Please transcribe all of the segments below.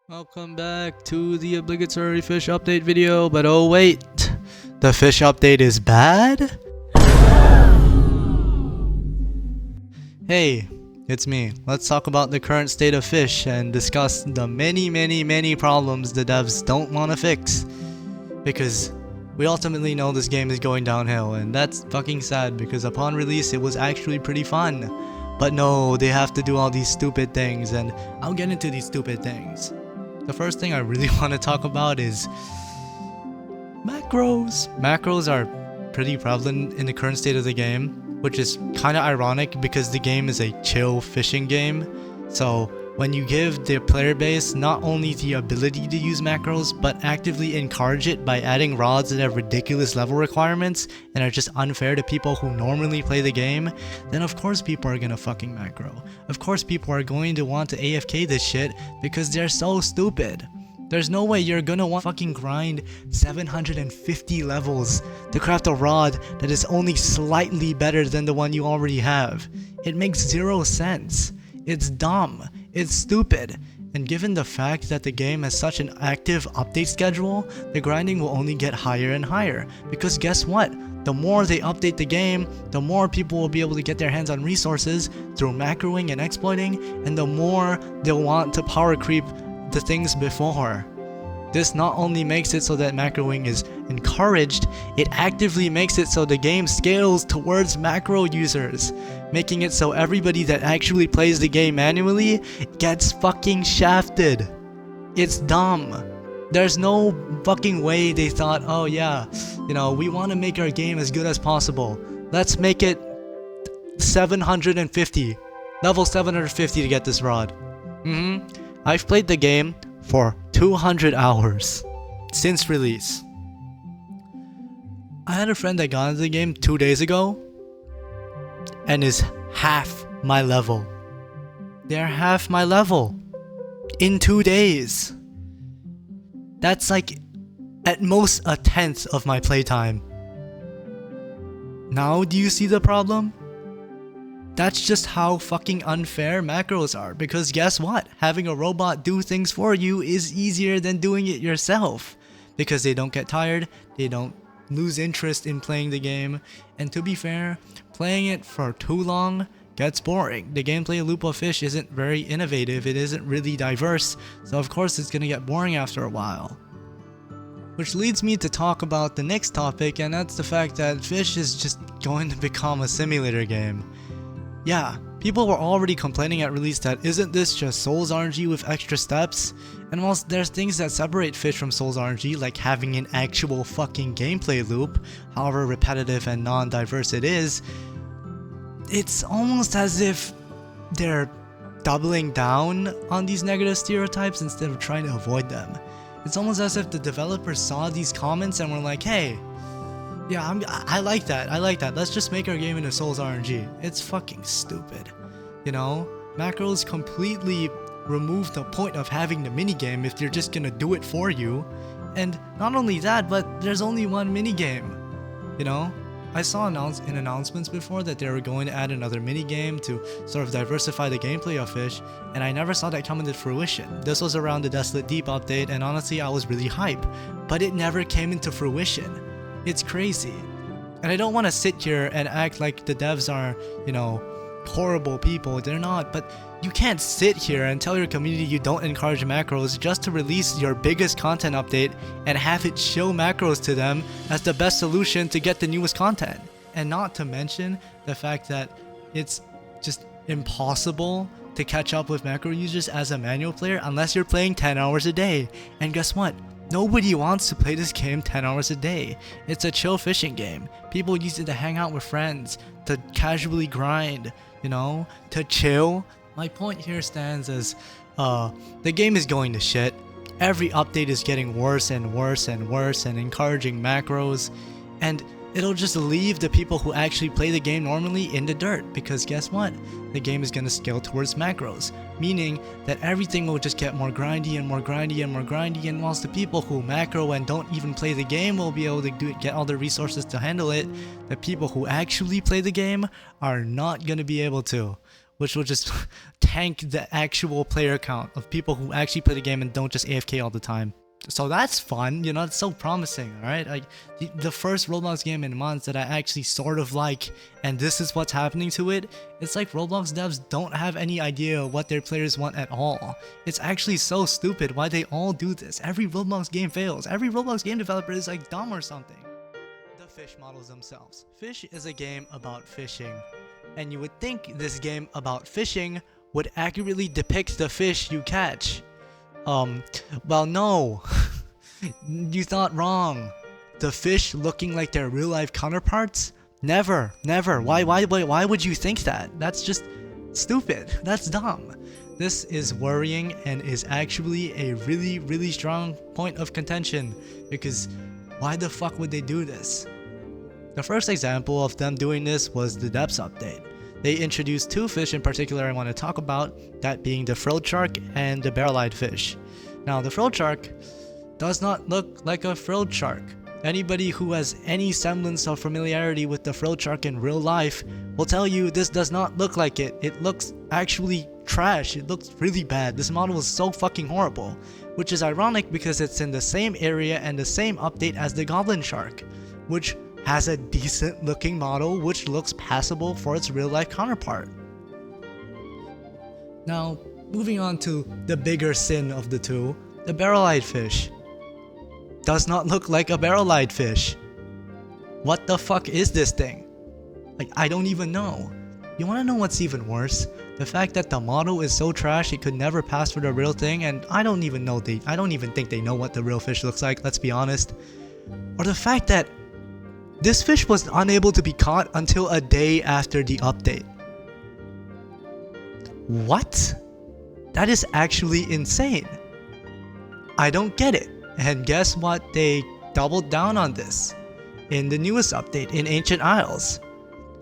Welcome back to the obligatory fish update video, but oh wait, the fish update is bad? Hey, it's me. Let's talk about the current state of Fish and discuss the many problems the devs don't want to fix. Because we ultimately know this game is going downhill, and that's fucking sad because upon release it was actually pretty fun. But no, they have to do all these stupid things, and I'll get into these stupid things. The first thing I really want to talk about is macros. Macros are pretty prevalent in the current state of the game, which is kind of ironic because the game is a chill fishing game. So when you give the player base not only the ability to use macros, but actively encourage it by adding rods that have ridiculous level requirements and are just unfair to people who normally play the game, then of course people are gonna fucking macro. Of course people are going to want to AFK this shit because they're so stupid. There's no way you're gonna want to fucking grind 750 levels to craft a rod that is only slightly better than the one you already have. It makes zero sense. It's dumb. It's stupid. And given the fact that the game has such an active update schedule, the grinding will only get higher and higher. Because guess what? The more they update the game, the more people will be able to get their hands on resources through macroing and exploiting, and the more they'll want to power creep the things before. This not only makes it so that macroing is encouraged, it actively makes it so the game scales towards macro users, making it so everybody that actually plays the game manually gets fucking shafted. It's dumb. There's no fucking way they thought, oh yeah, we want to make our game as good as possible. Let's make it 750. Level 750 to get this rod. I've played the game for 200 hours since release. I had a friend that got into the game 2 days ago and is half my level. They're half my level in 2 days. That's like at most a tenth of my playtime. Now do you see the problem? That's just how fucking unfair macros are, because guess what? Having a robot do things for you is easier than doing it yourself, because they don't get tired, they don't lose interest in playing the game, and to be fair, playing it for too long gets boring. The gameplay loop of Fish isn't very innovative, it isn't really diverse, so of course it's gonna get boring after a while. Which leads me to talk about the next topic, and that's the fact that Fish is just going to become a simulator game. Yeah, people were already complaining at release that isn't this just Souls RNG with extra steps? And whilst there's things that separate Fish from Souls RNG, like having an actual fucking gameplay loop, however repetitive and non-diverse it is, it's almost as if they're doubling down on these negative stereotypes instead of trying to avoid them. It's almost as if the developers saw these comments and were like, hey, yeah, I like that, let's just make our game into Souls RNG. It's fucking stupid. Macros completely remove the point of having the minigame if they're just gonna do it for you. And not only that, but there's only one minigame. I saw in announcements before that they were going to add another minigame to sort of diversify the gameplay of Fish, and I never saw that come into fruition. This was around the Desolate Deep update, and honestly I was really hype, but it never came into fruition. It's crazy. And I don't want to sit here and act like the devs are, horrible people. They're not, but you can't sit here and tell your community you don't encourage macros just to release your biggest content update and have it show macros to them as the best solution to get the newest content. And not to mention the fact that it's just impossible to catch up with macro users as a manual player unless you're playing 10 hours a day. And guess what? Nobody wants to play this game 10 hours a day. It's a chill fishing game. People use it to hang out with friends, to casually grind, to chill. My point here stands as, the game is going to shit. Every update is getting worse and worse and worse and encouraging macros. And it'll just leave the people who actually play the game normally in the dirt, because guess what? The game is going to scale towards macros, meaning that everything will just get more grindy and more grindy and more grindy, and whilst the people who macro and don't even play the game will be able to get all the resources to handle it, the people who actually play the game are not going to be able to, which will just tank the actual player count of people who actually play the game and don't just AFK all the time. So that's fun, you know, it's so promising, alright? Like, the first Roblox game in months that I actually sort of like, and this is what's happening to it, it's like Roblox devs don't have any idea what their players want at all. It's actually so stupid why they all do this. Every Roblox game fails. Every Roblox game developer is like dumb or something. The Fisch models themselves. Fisch is a game about fishing. And you would think this game about fishing would accurately depict the fish you catch. Well, no. You thought wrong. The fish looking like their real life counterparts? Never, never. Why would you think that? That's just stupid. That's dumb. This is worrying and is actually a really, really strong point of contention, because why the fuck would they do this? The first example of them doing this was the depths update. They introduced two fish in particular I want to talk about, that being the frilled shark and the barrel-eyed fish. Now, the frilled shark does not look like a frilled shark. Anybody who has any semblance of familiarity with the frilled shark in real life will tell you this does not look like it. It looks actually trash. It looks really bad. This model is so fucking horrible, which is ironic because it's in the same area and the same update as the goblin shark, which has a decent looking model which looks passable for its real life counterpart. Now, moving on to the bigger sin of the two, the barrel-eyed fish. Does not look like a barrel-eyed fish. What the fuck is this thing? Like, I don't even know. You wanna know what's even worse? The fact that the model is so trash it could never pass for the real thing, and I don't even think they know what the real fish looks like, let's be honest. Or the fact that this fish was unable to be caught until a day after the update. What? That is actually insane. I don't get it. And guess what? They doubled down on this in the newest update in Ancient Isles.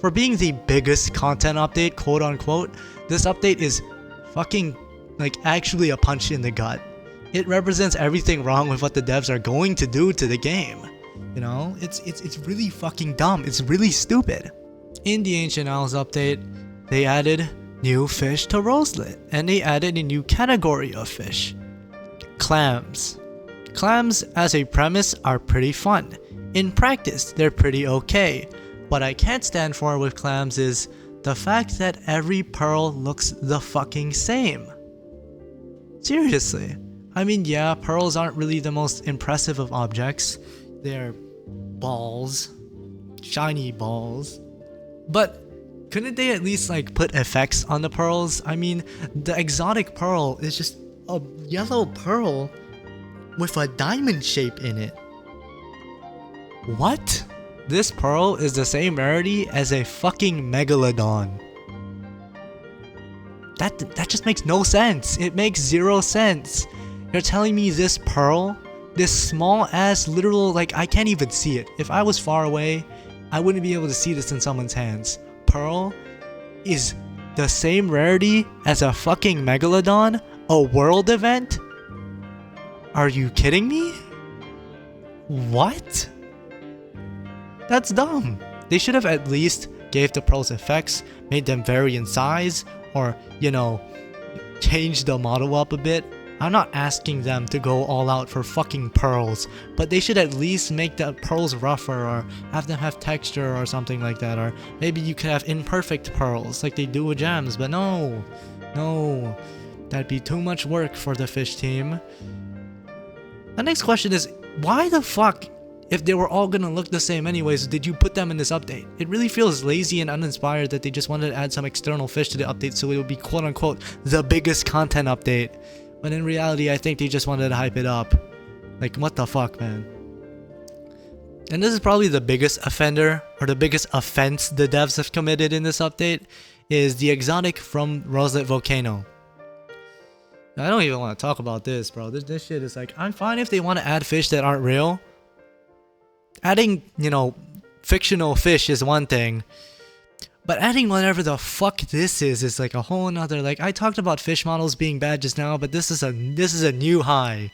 For being the biggest content update, quote unquote, this update is fucking like actually a punch in the gut. It represents everything wrong with what the devs are going to do to the game. You know, it's really fucking dumb. It's really stupid. In the Ancient Isles update, they added new fish to Roselet, and they added a new category of fish. Clams. Clams as a premise are pretty fun. In practice, they're pretty okay. What I can't stand for with clams is the fact that every pearl looks the fucking same. Seriously. I mean, yeah, pearls aren't really the most impressive of objects. They're balls. Shiny balls. But couldn't they at least like put effects on the pearls? I mean, the exotic pearl is just a yellow pearl with a diamond shape in it. What? This pearl is the same rarity as a fucking megalodon. That just makes no sense. It makes zero sense. You're telling me this pearl, this small ass literal, like I can't even see it. If I was far away, I wouldn't be able to see this in someone's hands. Pearl is the same rarity as a fucking megalodon? A world event? Are you kidding me? What? That's dumb. They should have at least gave the pearls effects, made them vary in size, or, you know, changed the model up a bit. I'm not asking them to go all out for fucking pearls, but they should at least make the pearls rougher or have them have texture or something like that, or maybe you could have imperfect pearls like they do with gems, but no, that'd be too much work for the fish team. The next question is, why the fuck, if they were all gonna look the same anyways, did you put them in this update? It really feels lazy and uninspired that they just wanted to add some external fish to the update so it would be quote unquote the biggest content update. But in reality, I think they just wanted to hype it up. Like, what the fuck, man? And this is probably the biggest offender, or the biggest offense the devs have committed in this update, is the exotic from Roselet Volcano. I don't even want to talk about this, bro. This shit is like, I'm fine if they want to add fish that aren't real. Adding, you know, fictional fish is one thing. But adding whatever the fuck this is like a whole nother, like, I talked about fish models being bad just now, but this is a new high.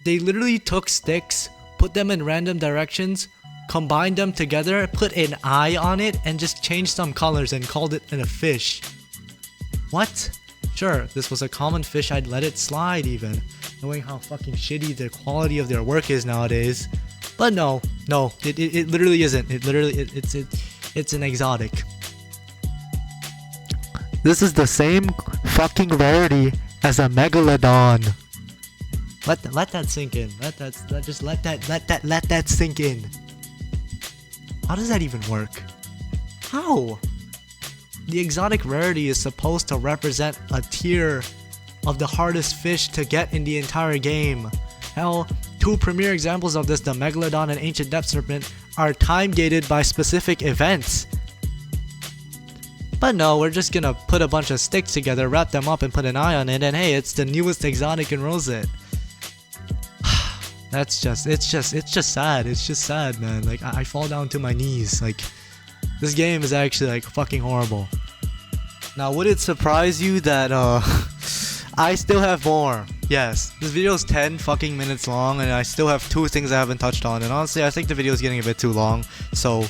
They literally took sticks, put them in random directions, combined them together, put an eye on it, and just changed some colors and called it a fish. What? Sure, this was a common fish, I'd let it slide even, knowing how fucking shitty the quality of their work is nowadays. But no, it literally isn't. It's an exotic. This is the same fucking rarity as a megalodon. Let that sink in. Let that sink in. How does that even work? How? The exotic rarity is supposed to represent a tier of the hardest fish to get in the entire game. Hell, two premier examples of this, the megalodon and ancient depth serpent, are time gated by specific events. But no, we're just gonna put a bunch of sticks together, wrap them up, and put an eye on it, and hey, it's the newest exotic in Rosette. It's just sad. It's just sad, man. Like, I fall down to my knees. Like, this game is actually, like, fucking horrible. Now, would it surprise you that, I still have more? Yes, this video is 10 fucking minutes long, and I still have 2 things I haven't touched on, and honestly, I think the video is getting a bit too long, so,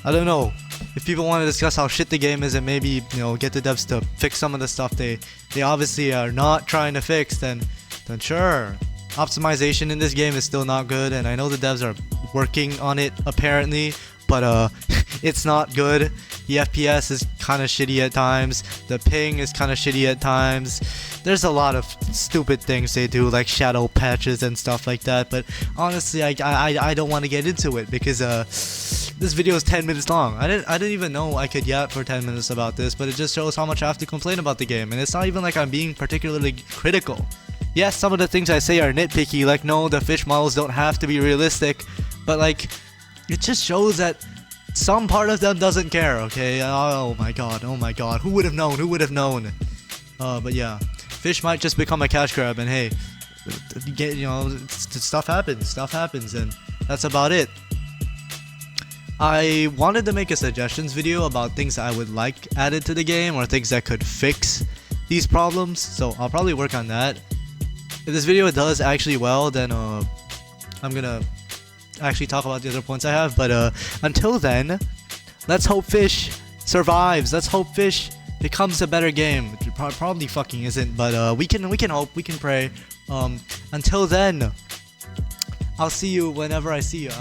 I don't know. If people want to discuss how shit the game is and maybe, you know, get the devs to fix some of the stuff they obviously are not trying to fix, then sure. Optimization in this game is still not good, and I know the devs are working on it apparently, but it's not good. The FPS is kind of shitty at times, the ping is kind of shitty at times. There's a lot of stupid things they do, like shadow patches and stuff like that, but honestly, I don't want to get into it because this video is 10 minutes long. I didn't even know I could yap for 10 minutes about this, but it just shows how much I have to complain about the game, and it's not even like I'm being particularly critical. Yes, some of the things I say are nitpicky, like no, the fish models don't have to be realistic, but like, it just shows that some part of them doesn't care, okay? Oh my god, who would have known, but yeah, fish might just become a cash grab, and hey, you know, stuff happens, and that's about it. I wanted to make a suggestions video about things I would like added to the game, or things that could fix these problems, so I'll probably work on that. If this video does actually well, then I'm gonna actually talk about the other points I have, but until then, let's hope Fish survives. Let's hope Fish becomes a better game. It probably fucking isn't, but we can hope, we can pray. Until then, I'll see you whenever I see you.